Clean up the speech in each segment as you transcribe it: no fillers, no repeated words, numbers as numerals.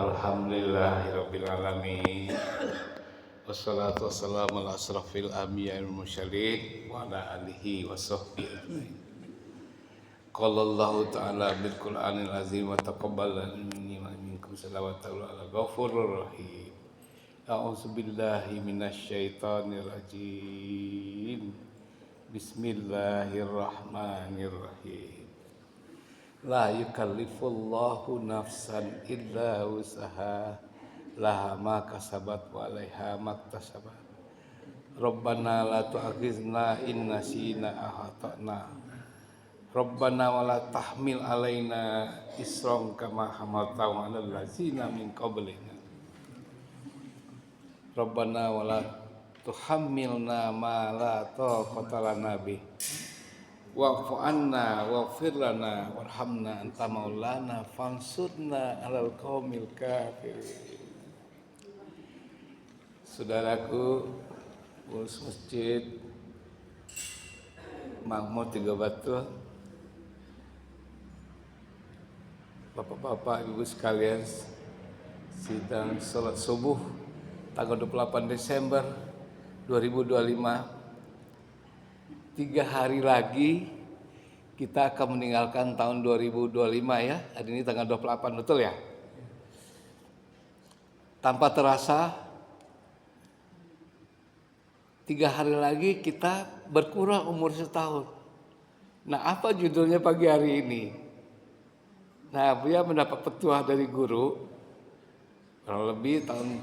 Alhamdulillahirabbil alamin. Wassalatu wassalamu ala asrafil anbiya'i wal mursalin wa ala alihi washabbihi ajmain. Qala Allahu ta'ala bil Qur'anil azim wa taqabbal minni wa minkum salawatu ala ghafurur rahim. A'udzu billahi minasy syaithanir rajim. Bismillahirrahmanirrahim. La yukallifullahu nafsan illa wusaha laha ma kasabat wa 'alaiha maktasabat. Rabbana la tu'akhizna in nasina aw akhtana. Rabbana wa la tahmil 'alaina isran kama hamaltahu 'alal ladzina min qablina. Rabbana wa la tuhammilna ma la taqata lana bih. Wa'fu anna waghfir lana warhamna anta maulana fansurna 'alal qaumil kafirin. Saudaraku, pengurus masjid Makmur Tiga Batu, Bapak-bapak, Ibu sekalian, sidang salat subuh tanggal 28 Desember 2025. 3 hari lagi kita akan meninggalkan tahun 2025 ya. Hari ini tanggal 28, betul ya? Tanpa terasa 3 hari lagi kita berkurang umur setahun. Nah, apa judulnya pagi hari ini? Nah, Buya mendapat petuah dari guru kurang lebih tahun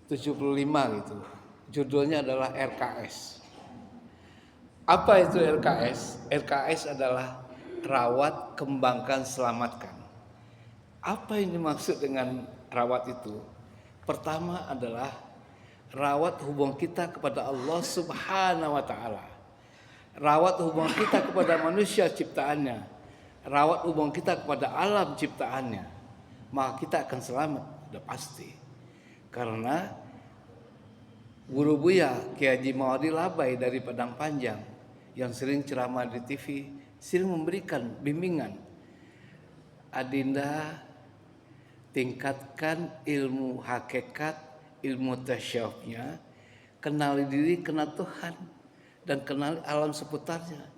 75 gitu. Judulnya adalah RKS. Apa itu RKS? RKS adalah rawat, kembangkan, selamatkan. Apa yang dimaksud dengan rawat itu? Pertama adalah rawat hubungan kita kepada Allah Subhanahu wa taala. Rawat hubungan kita kepada manusia ciptaannya. Rawat hubungan kita kepada alam ciptaannya. Maka kita akan selamat, sudah pasti. Karena Guru Buya Kiai Haji Mawadi Labai dari Padang Panjang yang sering ceramah di TV, sering memberikan bimbingan. Adinda, tingkatkan ilmu hakikat, ilmu tasyawufnya, kenali diri, kenal Tuhan, dan kenali alam seputarnya.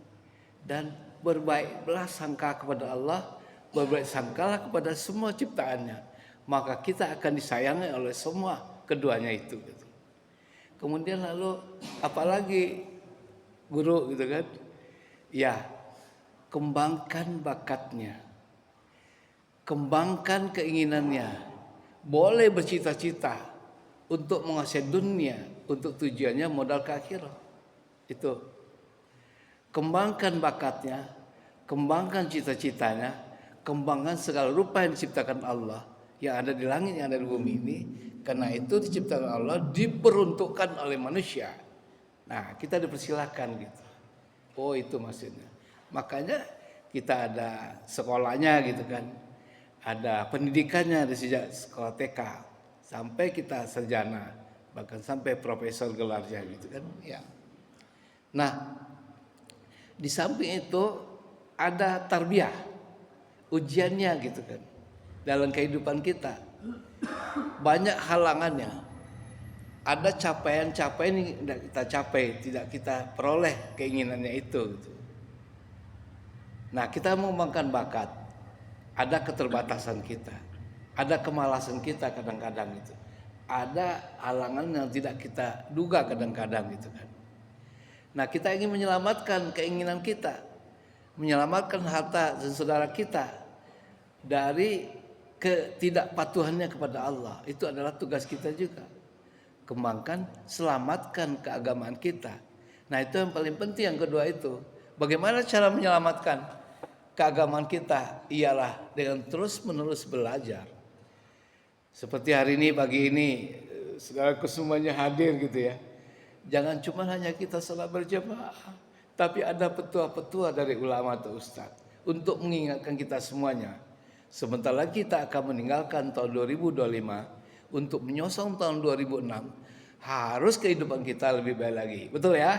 Dan berbaik sangka kepada Allah, berbaik sangkalah kepada semua ciptaannya. Maka kita akan disayangi oleh semua keduanya itu. Kemudian lalu apalagi guru gitu kan? Ya, kembangkan bakatnya. Kembangkan keinginannya. Boleh bercita-cita untuk menguasai dunia, untuk tujuannya modal ke akhirat. Itu. Kembangkan bakatnya, kembangkan cita-citanya, kembangkan segala rupa yang diciptakan Allah, yang ada di langit, yang ada di bumi ini. Karena itu diciptakan Allah, diperuntukkan oleh manusia. Nah, kita dipersilahkan gitu. Oh, itu maksudnya. Makanya kita ada sekolahnya gitu kan. Ada pendidikannya dari sejak sekolah TK sampai kita sarjana, bahkan sampai profesor gelarnya gitu kan. Ya. Nah, di samping itu ada tarbiyah, ujiannya gitu kan. Dalam kehidupan kita banyak halangannya. Ada capaian-capaian yang tidak kita capai, tidak kita peroleh keinginannya itu gitu. Nah, kita mengembangkan bakat. Ada keterbatasan kita. Ada kemalasan kita kadang-kadang itu. Ada halangan yang tidak kita duga kadang-kadang gitu kan. Nah, kita ingin menyelamatkan keinginan kita, menyelamatkan harta dan saudara kita dari ketidakpatuhannya kepada Allah. Itu adalah tugas kita juga. Kembangkan, selamatkan keagamaan kita. Nah, itu yang paling penting. Yang kedua itu, bagaimana cara menyelamatkan keagamaan kita? Ialah dengan terus-menerus belajar. Seperti hari ini, pagi ini, saudaraku semuanya hadir gitu ya. Jangan cuma hanya kita salat berjamaah, tapi ada petua-petua dari ulama atau ustaz untuk mengingatkan kita semuanya. Sebentar lagi kita akan meninggalkan tahun 2025 untuk menyosong tahun 2006. Harus kehidupan kita lebih baik lagi. Betul ya?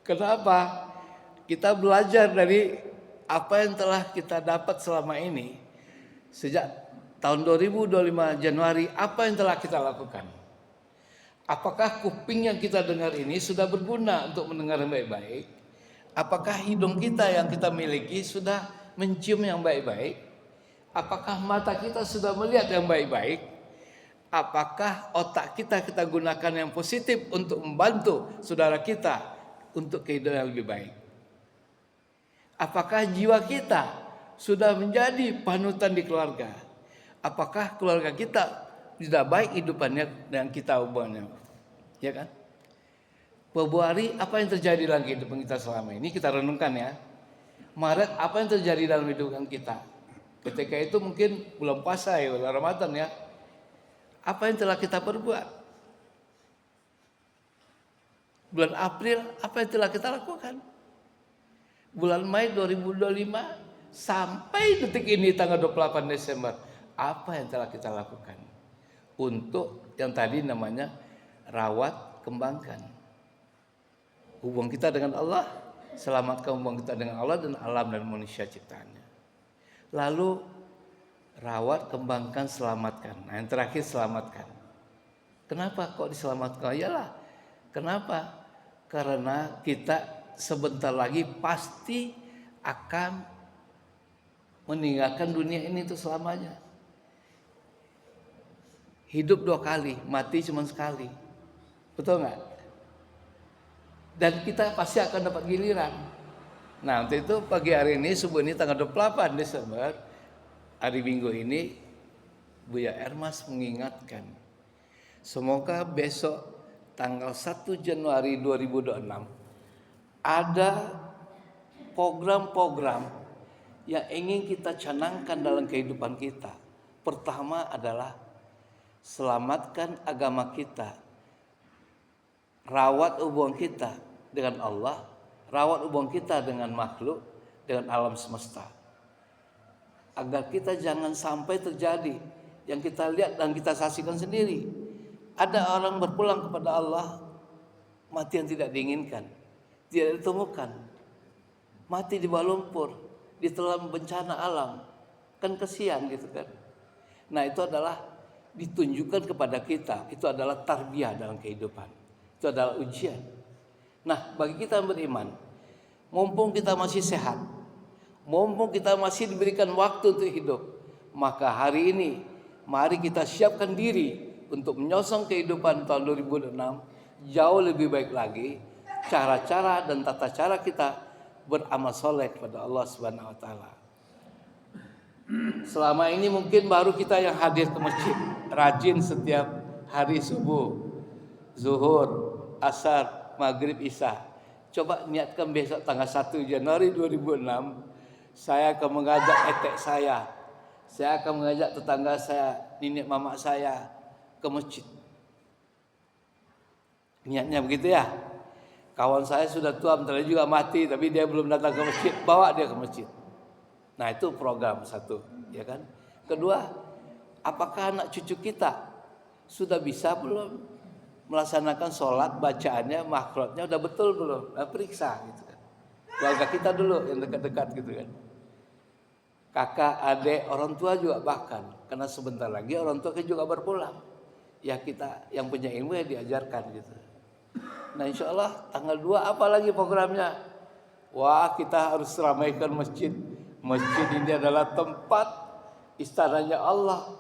Kenapa? Kita belajar dari apa yang telah kita dapat selama ini. Sejak tahun 2025 Januari, apa yang telah kita lakukan? Apakah kuping yang kita dengar ini sudah berguna untuk mendengar yang baik-baik? Apakah hidung kita yang kita miliki sudah mencium yang baik-baik? Apakah mata kita sudah melihat yang baik-baik? Apakah otak kita gunakan yang positif untuk membantu saudara kita untuk kehidupan yang lebih baik? Apakah jiwa kita sudah menjadi panutan di keluarga? Apakah keluarga kita sudah baik hidupannya dengan kita hubungannya? Ya kan? Februari, apa yang terjadi dalam kehidupan kita selama ini? Kita renungkan ya. Maret, apa yang terjadi dalam kehidupan kita? Ketika itu mungkin bulan puasa ya, bulan Ramadan ya. Apa yang telah kita perbuat? Bulan April, apa yang telah kita lakukan? Bulan Mei 2025 sampai detik ini tanggal 28 Desember, apa yang telah kita lakukan? Untuk yang tadi namanya rawat, kembangkan hubungan kita dengan Allah, selamatkan hubungan kita dengan Allah dan alam dan manusia ciptaannya. Lalu rawat, kembangkan, selamatkan. Nah, yang terakhir selamatkan. Kenapa kok diselamatkan? Iyalah. Kenapa? Karena kita sebentar lagi pasti akan meninggalkan dunia ini itu selamanya. Hidup 2 kali, mati cuma sekali. Betul nggak? Dan kita pasti akan dapat giliran. Nah, untuk itu pagi hari ini, subuh ini tanggal 28 Desember, hari Minggu ini, Buya Ermas mengingatkan, semoga besok tanggal 1 Januari 2026 ada program-program yang ingin kita canangkan dalam kehidupan kita. Pertama adalah selamatkan agama kita, rawat hubungan kita dengan Allah, rawat hubungan kita dengan makhluk, dengan alam semesta. Agar kita jangan sampai terjadi yang kita lihat dan kita saksikan sendiri. Ada orang berpulang kepada Allah, mati yang tidak diinginkan, tidak ditemukan, mati di bawah lumpur, ditelan bencana alam. Kan kesian gitu kan. Nah, itu adalah ditunjukkan kepada kita, itu adalah tarbiyah dalam kehidupan. Itu adalah ujian. Nah, bagi kita yang beriman, mumpung kita masih sehat, mumpung kita masih diberikan waktu untuk hidup, maka hari ini mari kita siapkan diri untuk menyongsong kehidupan tahun 2006 jauh lebih baik lagi. Cara-cara dan tata cara kita beramal soleh kepada Allah Subhanahu wa taala. Selama ini mungkin baru kita yang hadir ke masjid, rajin setiap hari subuh, zuhur, asar, maghrib, isya. Coba niatkan besok tanggal 1 Januari 2006, saya akan mengajak etek saya akan mengajak tetangga saya, nenek mama saya ke masjid. Niatnya begitu ya. Kawan saya sudah tua, bentar lagi juga mati, tapi dia belum datang ke masjid, bawa dia ke masjid. Nah, itu program satu, ya kan? Kedua, apakah anak cucu kita sudah bisa belum melaksanakan sholat, bacaannya, makhrajnya udah betul belum? Nah, periksa gitu kan. Keluarga kita dulu yang dekat-dekat gitu kan. Kakak, adik, orang tua juga bahkan, karena sebentar lagi orang tua kita juga berpulang. Ya kita yang punya ilmu ya diajarkan gitu. Nah, insya Allah tanggal 2 apa lagi programnya? Wah, kita harus ramaikan masjid. Masjid ini adalah tempat istananya Allah.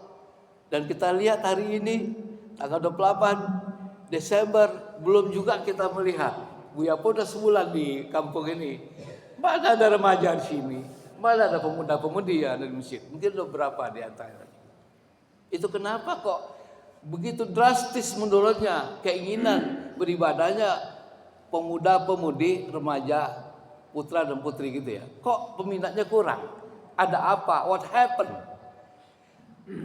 Dan kita lihat hari ini tanggal 28 Desember belum juga kita melihat. Buya pun udah sebulan di kampung ini. Mana ada remaja di sini? Mana ada pemuda-pemudi yang ada di masjid? Mungkin ada berapa di antara. Itu kenapa kok begitu drastis menurunnya keinginan beribadahnya pemuda-pemudi, remaja, putra dan putri gitu ya. Kok peminatnya kurang? Ada apa? What happened?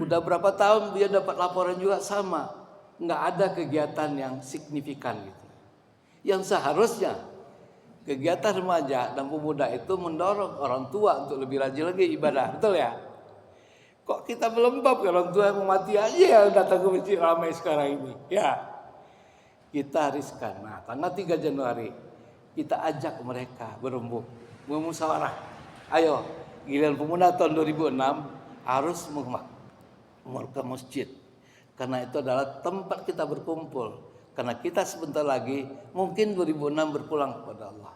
Udah berapa tahun dia dapat laporan juga sama. Nggak ada kegiatan yang signifikan gitu. Yang seharusnya kegiatan remaja dan pemuda itu mendorong orang tua untuk lebih rajin lagi ibadah. Betul ya? Kok kita belum bab orang tua yang mati aja yang datang ke masjid ramai sekarang ini. Ya, kita riskan. Nah, tanggal 3 Januari kita ajak mereka berembuk, bermusyawarah. Ayo, giliran pemuda tahun 2006 harus ke masjid. Karena itu adalah tempat kita berkumpul. Karena kita sebentar lagi mungkin 2006 berpulang kepada Allah.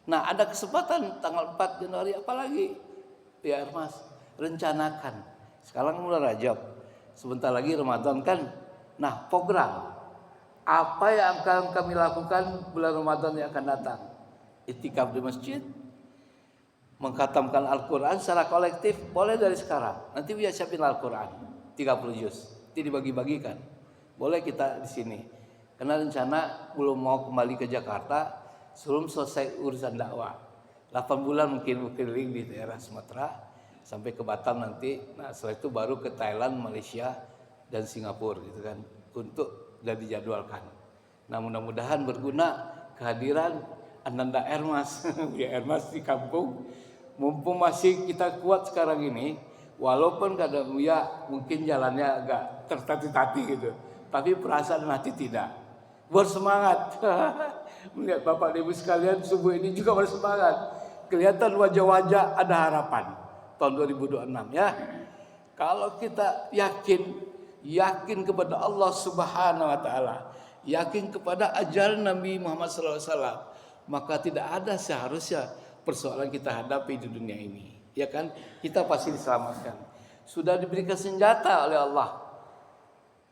Nah, ada kesempatan tanggal 4 Januari apalagi? Ya Mas, rencanakan. Sekarang mulai Rajab. Sebentar lagi Ramadan kan. Nah, program apa yang akan kami lakukan bulan Ramadan yang akan datang? Iktikaf di masjid, mengkhatamkan Al-Quran secara kolektif, boleh dari sekarang. Nanti biar siapin Al-Quran 30 juz, nanti dibagi-bagikan. Boleh kita di sini. Karena rencana belum mau kembali ke Jakarta sebelum selesai urusan dakwah. 8 bulan mungkin berkeliling di daerah Sumatera sampai ke Batam nanti. Nah, setelah itu baru ke Thailand, Malaysia dan Singapura gitu kan, untuk sudah dijadwalkan. Nah, mudah-mudahan berguna kehadiran Ananda Ermas, ya Ermas di kampung. Mumpung masih kita kuat sekarang ini, walaupun kadang ya mungkin jalannya agak tertati-tati gitu, tapi perasaan hati tidak. Bersemangat. Melihat Bapak Ibu sekalian subuh ini juga bersemangat. Kelihatan wajah-wajah ada harapan tahun 2026 ya. Kalau kita yakin kepada Allah Subhanahu wa taala, yakin kepada ajaran Nabi Muhammad SAW, maka tidak ada seharusnya persoalan kita hadapi di dunia ini. Ya kan? Kita pasti diselamatkan. Sudah diberikan senjata oleh Allah.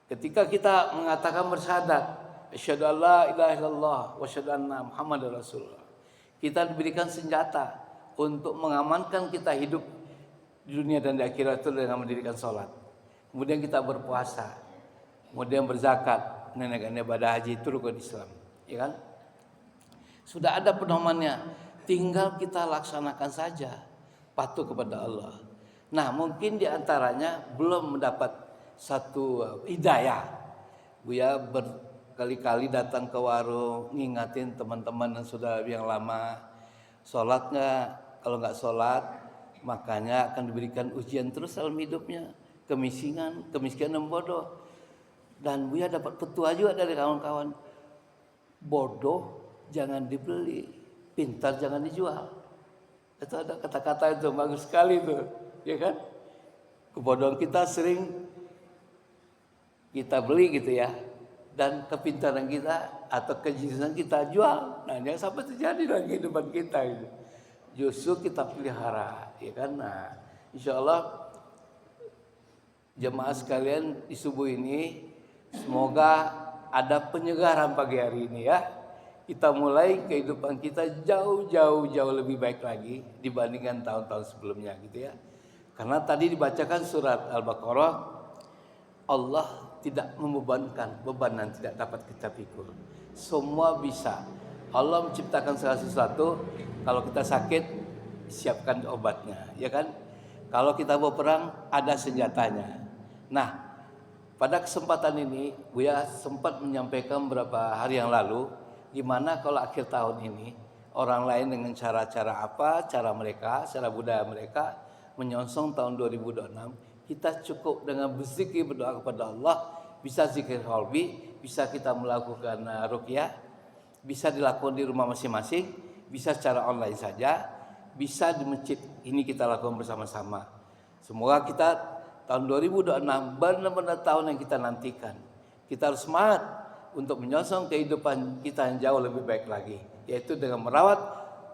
Ketika kita mengatakan bersyahadat, asyhadu alla ilaha illallah wa asyhadu anna Muhammadar Rasulullah. Kita diberikan senjata untuk mengamankan kita hidup di dunia dan di akhirat itu dengan mendirikan sholat. Kemudian kita berpuasa, kemudian berzakat, nenek-nenek ibadah haji itu rukun Islam, ya kan? Sudah ada pedomannya, tinggal kita laksanakan saja, patuh kepada Allah. Nah, mungkin diantaranya belum mendapat satu hidayah. Buya berkali-kali datang ke warung, ngingatin teman-teman dan saudara yang lama, sholat nggak? Kalau nggak sholat, makanya akan diberikan ujian terus dalam hidupnya. Kemiskinan bodoh. Dan Buya dapat petua juga dari kawan-kawan. Bodoh jangan dibeli, pintar jangan dijual. Itu ada kata-kata itu bagus sekali itu, ya kan? Kebodohan kita sering kita beli gitu ya, dan kepintaran kita atau kejeniusan kita jual. Nah, jangan sampai terjadi dalam kehidupan kita gitu. Justru kita pelihara, ya kan? Nah, insya Allah jemaah sekalian di subuh ini semoga ada penyegaran pagi hari ini ya. Kita mulai kehidupan kita jauh lebih baik lagi dibandingkan tahun-tahun sebelumnya gitu ya. Karena tadi dibacakan surat Al-Baqarah, Allah tidak membebankan beban yang tidak dapat kita pikul. Semua bisa. Allah menciptakan segala sesuatu. Kalau kita sakit, siapkan obatnya, ya kan? Kalau kita mau perang, ada senjatanya. Nah, pada kesempatan ini Buya sempat menyampaikan beberapa hari yang lalu, gimana kalau akhir tahun ini orang lain dengan cara-cara apa, cara mereka, cara budaya mereka menyongsong tahun 2026, kita cukup dengan berzikir, berdoa kepada Allah, bisa zikir qalbi, bisa kita melakukan ruqyah, bisa dilakukan di rumah masing-masing, bisa secara online saja, bisa di masjid. Ini kita lakukan bersama-sama. Semoga kita tahun 2026 benar-benar tahun yang kita nantikan. Kita harus semangat untuk menyongsong kehidupan kita yang jauh lebih baik lagi, yaitu dengan merawat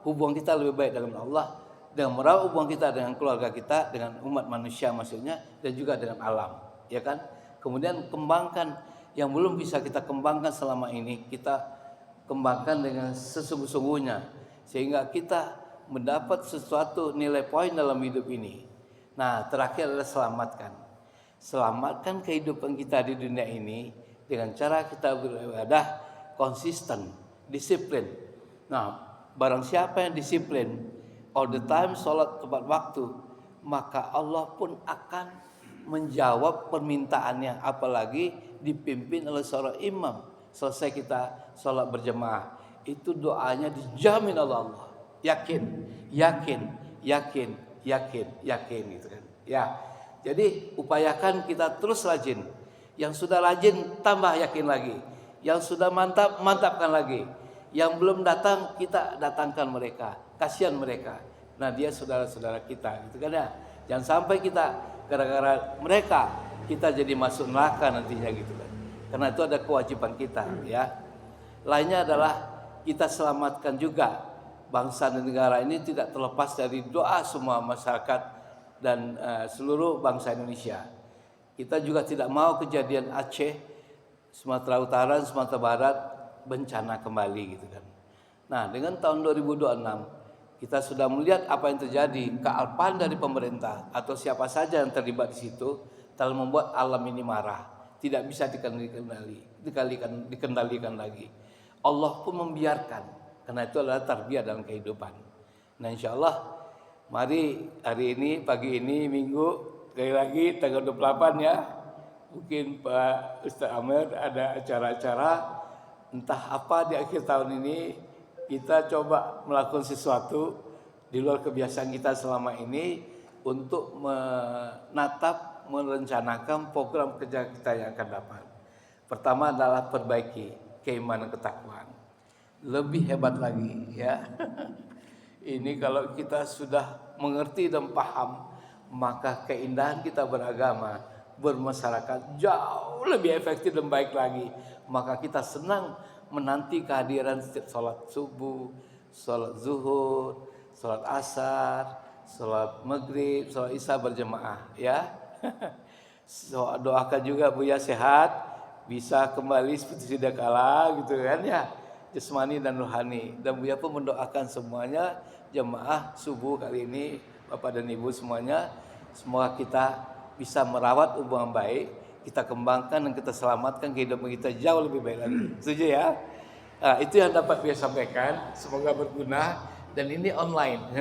hubungan kita lebih baik dengan Allah, dengan merawat hubungan kita dengan keluarga kita, dengan umat manusia maksudnya, dan juga dengan alam, ya kan? Kemudian kembangkan yang belum bisa kita kembangkan selama ini, kita kembangkan dengan sesungguh-sungguhnya sehingga kita mendapat sesuatu nilai poin dalam hidup ini. Nah, terakhir adalah selamatkan kehidupan kita di dunia ini dengan cara kita beribadah konsisten, disiplin. Nah, barang siapa yang disiplin, all the time sholat tepat waktu, maka Allah pun akan menjawab permintaannya, apalagi dipimpin oleh seorang imam. Selesai kita sholat berjemaah, itu doanya dijamin oleh Allah. Yakin gitu kan. Ya. Jadi upayakan kita terus rajin. Yang sudah rajin tambah yakin lagi. Yang sudah mantap, mantapkan lagi. Yang belum datang, kita datangkan mereka. Kasihan mereka. Nah, dia saudara-saudara kita gitu kan ya. Jangan sampai kita gara-gara mereka kita jadi masuk neraka nantinya gitu kan. Karena itu ada kewajiban kita ya. Lainnya adalah kita selamatkan juga bangsa dan negara ini tidak terlepas dari doa semua masyarakat dan seluruh bangsa Indonesia. Kita juga tidak mau kejadian Aceh, Sumatera Utara, Sumatera Barat bencana kembali gitu kan. Nah, dengan tahun 2026 kita sudah melihat apa yang terjadi, kealpaan dari pemerintah atau siapa saja yang terlibat di situ telah membuat alam ini marah, tidak bisa dikendalikan lagi. Allah pun membiarkan, karena itu adalah tarbiyah dalam kehidupan. Nah, insya Allah mari hari ini, pagi ini, Minggu, sekali lagi tanggal 28 ya, mungkin Pak Ustaz Amir ada acara-acara entah apa di akhir tahun ini, kita coba melakukan sesuatu di luar kebiasaan kita selama ini untuk menatap, merencanakan program kerja kita yang akan dapat. Pertama adalah perbaiki keimanan ketakwaan. Lebih hebat lagi ya. Ini kalau kita sudah mengerti dan paham, maka keindahan kita beragama, bermasyarakat jauh lebih efektif dan baik lagi. Maka kita senang menanti kehadiran setiap sholat subuh, sholat zuhur, sholat asar, sholat maghrib, sholat isya berjemaah ya. So, doakan juga Buya sehat, bisa kembali seperti sedia kala gitu kan ya, jasmani dan rohani. Dan Buya pun mendoakan semuanya jemaah subuh kali ini, Bapak dan Ibu semuanya, semoga kita bisa merawat hubungan baik, kita kembangkan dan kita selamatkan kehidupan kita jauh lebih baik lagi. Setuju ya? Nah, itu yang dapat Buya sampaikan, semoga berguna. Dan ini online.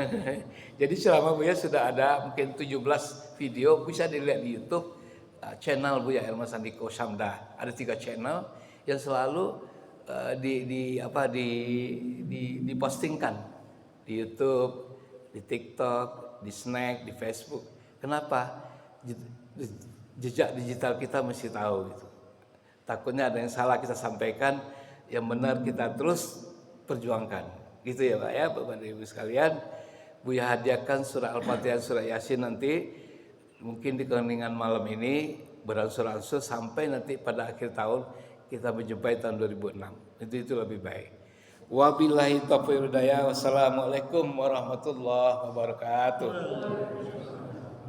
Jadi selama Buya sudah ada mungkin 17 video, bisa dilihat di YouTube channel Buya Hilman Sandiko Samda. Ada 3 channel yang selalu dipostingkan di YouTube, di TikTok, di Snack, di Facebook. Kenapa? Jejak digital kita mesti tahu gitu. Takutnya ada yang salah kita sampaikan, yang benar kita terus perjuangkan. Gitu ya Pak ya, Bapak dan Ibu sekalian. Buya hadiahkan surah Al-Fatihah, surah Yasin nanti mungkin di keheningan malam ini beransur-ansur sampai nanti pada akhir tahun kita menjumpai tahun 2006. Itu lebih baik. Wabillahi taufiq wal hidayah. Wassalamualaikum warahmatullahi wabarakatuh.